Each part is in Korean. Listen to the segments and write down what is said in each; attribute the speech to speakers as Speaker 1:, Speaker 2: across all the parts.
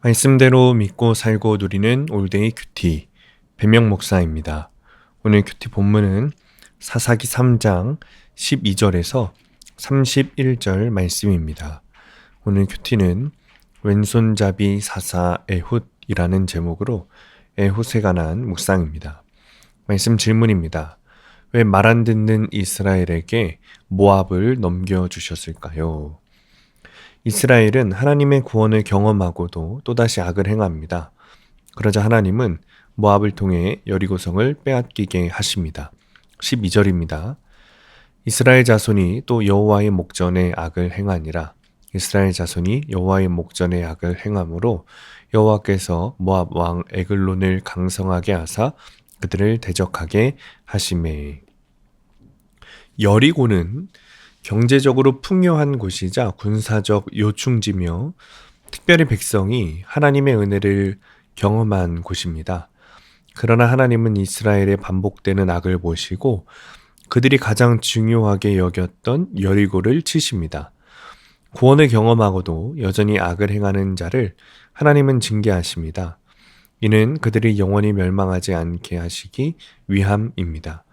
Speaker 1: 말씀대로 믿고 살고 누리는 올데이 큐티 배명 목사입니다. 오늘 큐티 본문은 사사기 3장 12절에서 31절 말씀입니다. 오늘 큐티는 왼손잡이 사사 에훗이라는 제목으로 에훗에 관한 묵상입니다. 말씀 질문입니다. 왜 말 안 듣는 이스라엘에게 모압을 넘겨주셨을까요? 이스라엘은 하나님의 구원을 경험하고도 또다시 악을 행합니다. 그러자 하나님은 모압을 통해 여리고성을 빼앗기게 하십니다. 12절입니다. 이스라엘 자손이 또 여호와의 목전에 악을 행하니라. 이스라엘 자손이 여호와의 목전에 악을 행함으로 여호와께서 모압 왕 에글론을 강성하게 하사 그들을 대적하게 하시매. 여리고는 경제적으로 풍요한 곳이자 군사적 요충지며 특별히 백성이 하나님의 은혜를 경험한 곳입니다. 그러나 하나님은 이스라엘의 반복되는 악을 보시고 그들이 가장 중요하게 여겼던 여리고를 치십니다. 구원을 경험하고도 여전히 악을 행하는 자를 하나님은 징계하십니다. 이는 그들이 영원히 멸망하지 않게 하시기 위함입니다.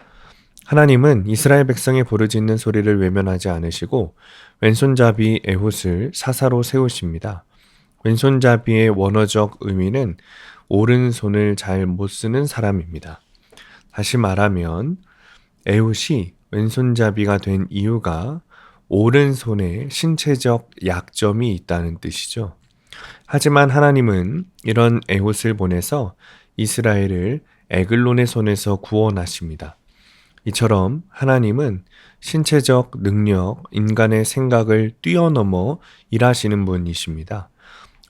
Speaker 1: 하나님은 이스라엘 백성의 부르짖는 소리를 외면하지 않으시고 왼손잡이 에훗을 사사로 세우십니다. 왼손잡이의 원어적 의미는 오른손을 잘 못 쓰는 사람입니다. 다시 말하면 에훗이 왼손잡이가 된 이유가 오른손에 신체적 약점이 있다는 뜻이죠. 하지만 하나님은 이런 에훗을 보내서 이스라엘을 에글론의 손에서 구원하십니다. 이처럼 하나님은 신체적 능력, 인간의 생각을 뛰어넘어 일하시는 분이십니다.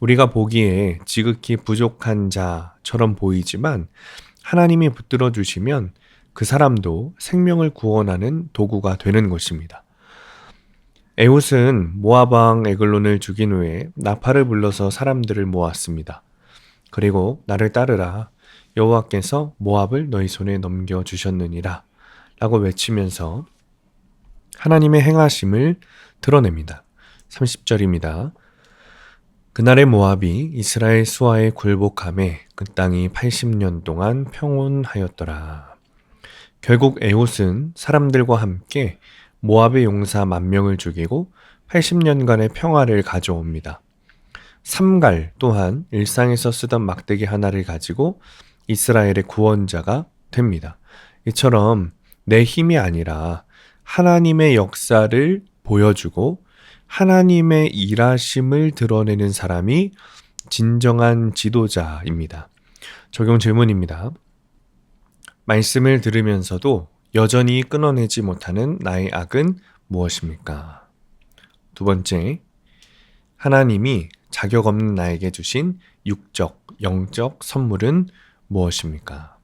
Speaker 1: 우리가 보기에 지극히 부족한 자처럼 보이지만 하나님이 붙들어 주시면 그 사람도 생명을 구원하는 도구가 되는 것입니다. 에훗은 모압 왕 에글론을 죽인 후에 나팔을 불러서 사람들을 모았습니다. 그리고 나를 따르라. 여호와께서 모압을 너희 손에 넘겨 주셨느니라 라고 외치면서 하나님의 행하심을 드러냅니다. 30절입니다. 그날의 모압이 이스라엘 수하에 굴복함에 그 땅이 80년 동안 평온하였더라. 결국 에훗은 사람들과 함께 모압의 용사 10,000명을 죽이고 80년간의 평화를 가져옵니다. 삼갈 또한 일상에서 쓰던 막대기 하나를 가지고 이스라엘의 구원자가 됩니다. 이처럼 내 힘이 아니라 하나님의 역사를 보여주고 하나님의 일하심을 드러내는 사람이 진정한 지도자입니다. 적용 질문입니다. 말씀을 들으면서도 여전히 끊어내지 못하는 나의 악은 무엇입니까? 두 번째, 하나님이 자격 없는 나에게 주신 육적, 영적 선물은 무엇입니까?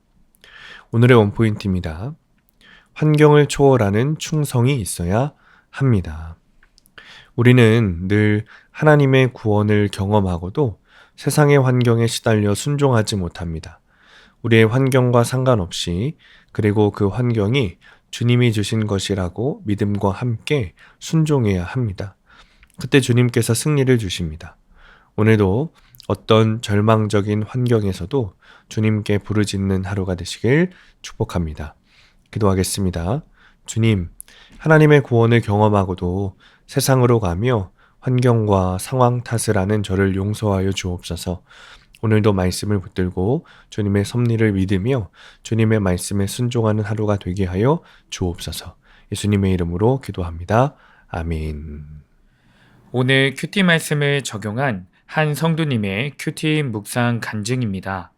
Speaker 1: 오늘의 원포인트입니다. 환경을 초월하는 충성이 있어야 합니다. 우리는 늘 하나님의 구원을 경험하고도 세상의 환경에 시달려 순종하지 못합니다. 우리의 환경과 상관없이 그리고 그 환경이 주님이 주신 것이라고 믿음과 함께 순종해야 합니다. 그때 주님께서 승리를 주십니다. 오늘도 어떤 절망적인 환경에서도 주님께 부르짖는 하루가 되시길 축복합니다. 기도하겠습니다. 주님, 하나님의 구원을 경험하고도 세상으로 가며 환경과 상황 탓을 하는 저를 용서하여 주옵소서. 오늘도 말씀을 붙들고 주님의 섭리를 믿으며 주님의 말씀에 순종하는 하루가 되게 하여 주옵소서. 예수님의 이름으로 기도합니다. 아멘.
Speaker 2: 오늘 큐티 말씀을 적용한 한 성도님의 큐티 묵상 간증입니다.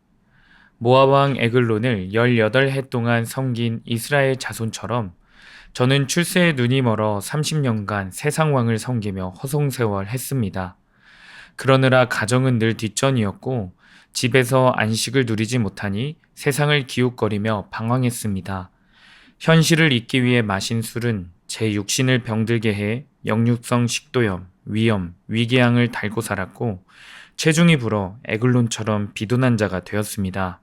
Speaker 2: 모압 왕 에글론을 18해 동안 섬긴 이스라엘 자손처럼 저는 출세에 눈이 멀어 30년간 세상 왕을 섬기며 허송세월했습니다. 그러느라 가정은 늘 뒷전이었고 집에서 안식을 누리지 못하니 세상을 기웃거리며 방황했습니다. 현실을 잊기 위해 마신 술은 제 육신을 병들게 해 역류성 식도염, 위염, 위궤양을 달고 살았고 체중이 불어 에글론처럼 비둔한 자가 되었습니다.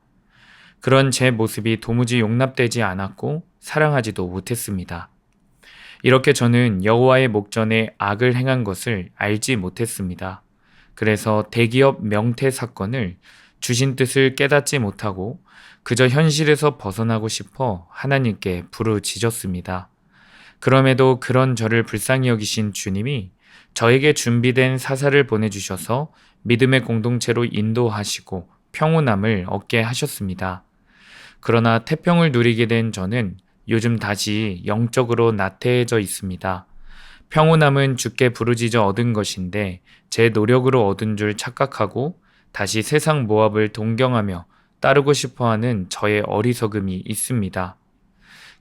Speaker 2: 그런 제 모습이 도무지 용납되지 않았고 사랑하지도 못했습니다. 이렇게 저는 여호와의 목전에 악을 행한 것을 알지 못했습니다. 그래서 대기업 명퇴 사건을 주신 뜻을 깨닫지 못하고 그저 현실에서 벗어나고 싶어 하나님께 부르짖었습니다. 그럼에도 그런 저를 불쌍히 여기신 주님이 저에게 준비된 사사를 보내주셔서 믿음의 공동체로 인도하시고 평온함을 얻게 하셨습니다. 그러나 태평을 누리게 된 저는 요즘 다시 영적으로 나태해져 있습니다. 평온함은 주께 부르짖어 얻은 것인데 제 노력으로 얻은 줄 착각하고 다시 세상 모압을 동경하며 따르고 싶어하는 저의 어리석음이 있습니다.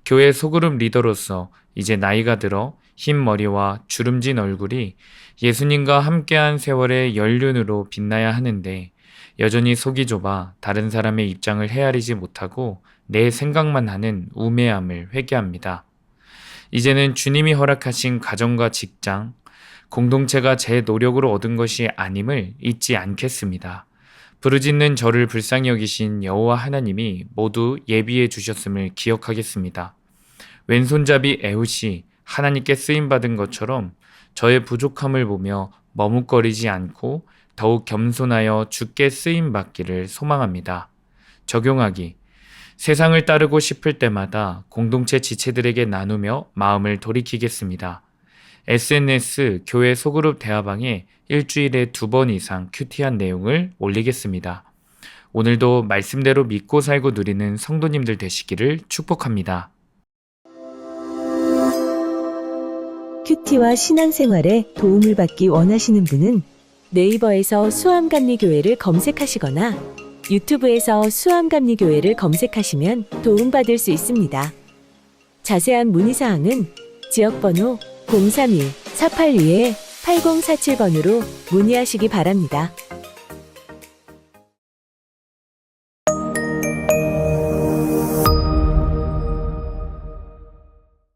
Speaker 2: 교회 소그룹 리더로서 이제 나이가 들어 흰 머리와 주름진 얼굴이 예수님과 함께한 세월의 연륜으로 빛나야 하는데 여전히 속이 좁아 다른 사람의 입장을 헤아리지 못하고 내 생각만 하는 우매함을 회개합니다. 이제는 주님이 허락하신 가정과 직장, 공동체가 제 노력으로 얻은 것이 아님을 잊지 않겠습니다. 부르짖는 저를 불쌍히 여기신 여호와 하나님이 모두 예비해 주셨음을 기억하겠습니다. 왼손잡이 에훗이 하나님께 쓰임받은 것처럼 저의 부족함을 보며 머뭇거리지 않고 더욱 겸손하여 주께 쓰임받기를 소망합니다. 적용하기. 세상을 따르고 싶을 때마다 공동체 지체들에게 나누며 마음을 돌이키겠습니다. SNS 교회 소그룹 대화방에 일주일에 2번 이상 큐티한 내용을 올리겠습니다. 오늘도 말씀대로 믿고 살고 누리는 성도님들 되시기를 축복합니다.
Speaker 3: 큐티와 신앙생활에 도움을 받기 원하시는 분은 네이버에서 수암감리교회를 검색하시거나 유튜브에서 수암감리교회를 검색하시면 도움받을 수 있습니다. 자세한 문의사항은 지역번호 031-482-8047번으로 문의하시기 바랍니다.